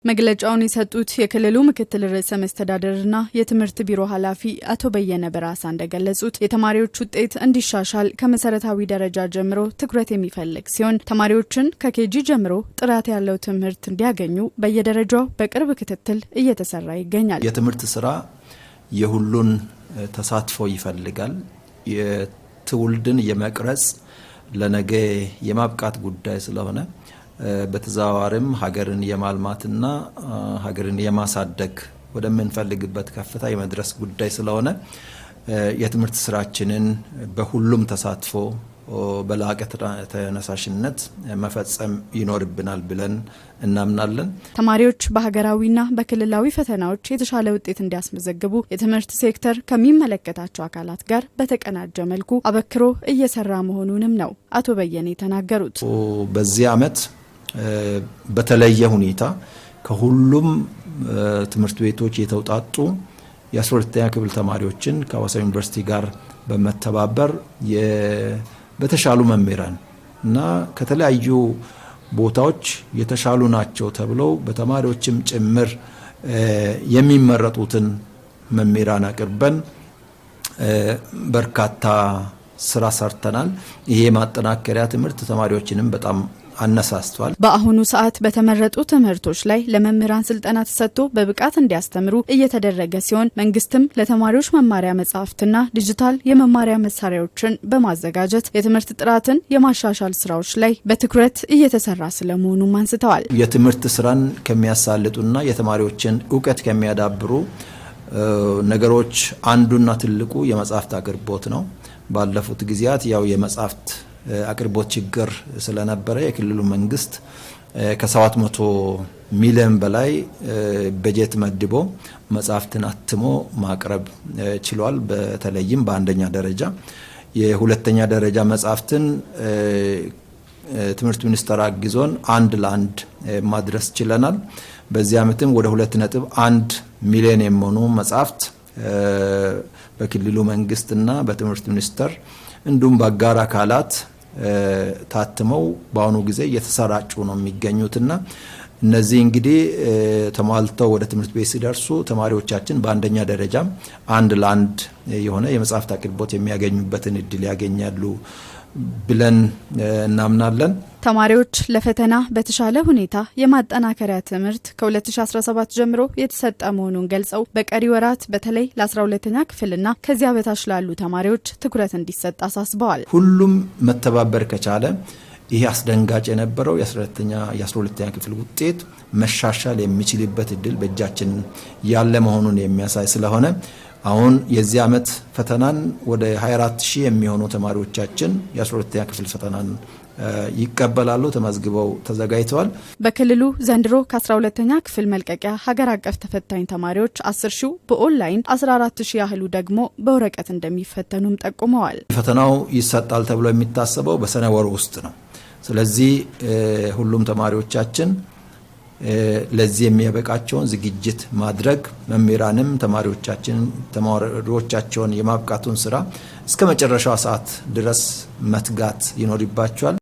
መግለጫውን የሰጡት የክልሉ ምክትል ርዕሰ መስተዳድርና የትምህርት ቢሮ ኃላፊ አቶ በየነ በራሳ እንደገለጹት የተማሪዎች ውጤት እንዲሻሻል ከመሰረታዊ ደረጃ ጀምሮ ትኩረት የሚፈልግ ሲሆን ተማሪዎችን ከኬጂ ጀምሮ ጥራት ያለው ትምህርት እንዲያገኙ በየደረጃው በቅርብ ክትትል እየተሰራ ይገኛል። የትምህርት ስራ የሁሉን ተሳትፎ ይፈልጋል። የትውልድን የመቅረጽ ለነገ የማብቃት ጉዳይ ስለሆነ በተዛዋሪም ሀገርን የማልማትና ሀገርን የማሳደግ ወደምንፈልግበት ከፍታ የመድረስ ጉዳይ ስለሆነ የትምህርት ስራችንን በሁሉም ተሳትፎ በላቀ ተነሳሽነት መፈጸም ይኖርብናል ብለን እናምናለን። ተማሪዎች በሀገራዊና በክልላዊ ፈተናዎች የተሻለ ውጤት እንዲያስመዘግቡ የትምህርት ሴክተር ከሚመለከታቸው አካላት ጋር በተቀናጀ መልኩ አበክሮ እየሰራ መሆኑንም ነው አቶ በየነ የተናገሩት። በዚህ ዓመት በተለየ ሁኔታ ከሁሉም ትምህርት ቤቶች የተውጣጡ የ12ኛ ክፍል ተማሪዎችን ከሐዋሳ ዩኒቨርሲቲ ጋር በመተባበር በተሻሉ መምህራን እና ከተለያዩ ቦታዎች የተሻሉ ናቸው ተብለው በተማሪዎችም ጭምር የሚመረጡትን መምህራን አቅርበን በርካታ ስራ ሰርተናል። ይሄ ማጠናከሪያ ትምህርት ተማሪዎችንም በጣም አነሳስቷል። በአሁኑ ሰዓት በተመረጡ ትምህርቶች ላይ ለመምህራን ስልጠና ተሰጥቶ በብቃት እንዲያስተምሩ እየተደረገ ሲሆን መንግስትም ለተማሪዎች መማሪያ መጻሕፍትና ዲጂታል የመማሪያ መሳሪያዎችን በማዘጋጀት የትምህርት ጥራትን የማሻሻል ስራዎች ላይ በትኩረት እየተሰራ ስለመሆኑም አንስተዋል። የትምህርት ስራን ከሚያሳልጡና የተማሪዎችን እውቀት ከሚያዳብሩ ነገሮች አንዱና ትልቁ የመጻሕፍት አቅርቦት ነው። ባለፉት ጊዜያት ያው የመጻሕፍት አቅርቦት ችግር ስለነበረ የክልሉ መንግስት ከ700 ሚሊዮን በላይ በጀት መድቦ መጻሕፍትን አትሞ ማቅረብ ችሏል። በተለይም በአንደኛ ደረጃ የሁለተኛ ደረጃ መጻሕፍትን ትምህርት ሚኒስቴር አግዞን አንድ ለአንድ ማድረስ ችለናል። በዚህ ዓመትም ወደ 2.1 ሚሊዮን የሚሆኑ መጻሕፍት በክልሉ መንግስትና በትምህርት ሚኒስቴር እንዲሁም በአጋር አካላት ታትመው በአሁኑ ጊዜ እየተሰራጩ ነው የሚገኙትና እነዚህ እንግዲህ ተሟልተው ወደ ትምህርት ቤት ሲደርሱ ተማሪዎቻችን በአንደኛ ደረጃም አንድ ለአንድ የሆነ የመጻሕፍት አቅርቦት የሚያገኙበትን እድል ያገኛሉ ብለን እናምናለን። ተማሪዎች ለፈተና በተሻለ ሁኔታ የማጠናከሪያ ትምህርት ከ2017 ጀምሮ የተሰጠ መሆኑን ገልጸው በቀሪ ወራት በተለይ ለ12ኛ ክፍልና ከዚያ በታች ላሉ ተማሪዎች ትኩረት እንዲሰጥ አሳስበዋል። ሁሉም መተባበር ከቻለ ይሄ አስደንጋጭ የነበረው የ12ኛ ክፍል ውጤት መሻሻል የሚችልበት እድል በእጃችን ያለ መሆኑን የሚያሳይ ስለሆነ አሁን የዚህ ዓመት ፈተናን ወደ 24000 የሚሆኑ ተማሪዎቻችን የ12ኛ ክፍል ፈተናን ይቀበላሉ፣ ተመዝግበው ተዘጋጅተዋል። በክልሉ ዘንድሮ ከ12ኛ ክፍል መልቀቂያ ሀገር አቀፍ ተፈታኝ ተማሪዎች 10000 በኦንላይን 14000 ያህሉ ደግሞ በወረቀት እንደሚፈተኑም ጠቁመዋል። ፈተናው ይሰጣል ተብሎ የሚታሰበው በሰኔ ወር ውስጥ ነው። ስለዚህ ሁሉም ተማሪዎቻችን ለዚህ የሚያበቃቸውን ዝግጅት ማድረግ መምህራንም ተማሪዎቻቸውን የማብቃቱን ስራ እስከ መጨረሻው ሰዓት ድረስ መትጋት ይኖርባቸዋል።